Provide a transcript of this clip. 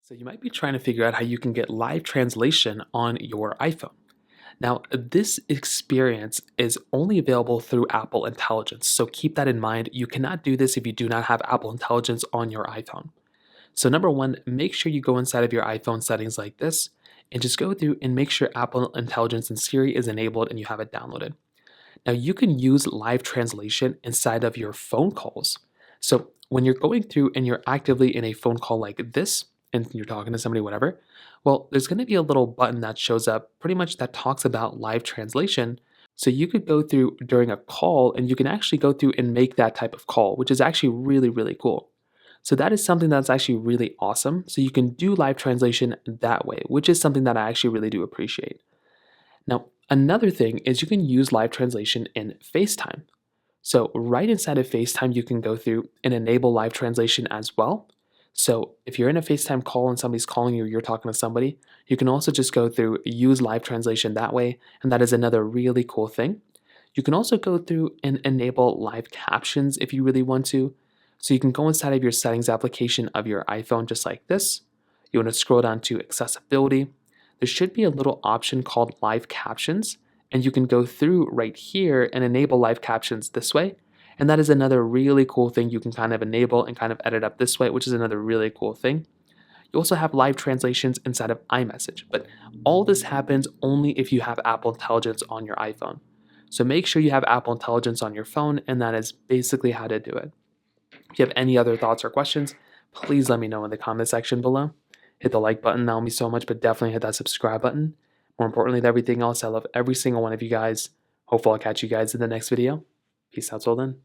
So you might be trying to figure out how you can get live translation on your iPhone. Now, this experience is only available through Apple Intelligence. So keep that in mind. You cannot do this if you do not have Apple Intelligence on your iPhone. So number one, make sure you go inside of your iPhone settings like this and just go through and make sure Apple Intelligence and Siri is enabled and you have it downloaded. Now, you can use live translation inside of your phone calls. So, when you're going through and you're actively in a phone call like this, and you're talking to somebody, whatever, well, there's going to be a little button that shows up pretty much that talks about live translation. So, you could go through during a call and you can actually go through and make that type of call, which is actually really, really cool. So, that is something that's actually really awesome. So, you can do live translation that way, which is something that I actually really do appreciate. Now, another thing is you can use live translation in FaceTime. So, right inside of FaceTime, you can go through and enable live translation as well. So, if you're in a FaceTime call and somebody's calling you or you're talking to somebody, you can also just go through use live translation that way. And that is another really cool thing. You can also go through and enable live captions if you really want to. So, you can go inside of your settings application of your iPhone just like this. You want to scroll down to accessibility. There should be a little option called live captions, and you can go through right here and enable live captions this way. And that is another really cool thing you can kind of enable and kind of edit up this way, which is another really cool thing. You also have live translations inside of iMessage, but all this happens only if you have Apple Intelligence on your iPhone. So make sure you have Apple Intelligence on your phone, and that is basically how to do it. If you have any other thoughts or questions, please let me know in the comment section below. Hit the like button, that will mean so much, but definitely hit that subscribe button. More importantly than everything else, I love every single one of you guys. Hopefully I'll catch you guys in the next video. Peace out till then.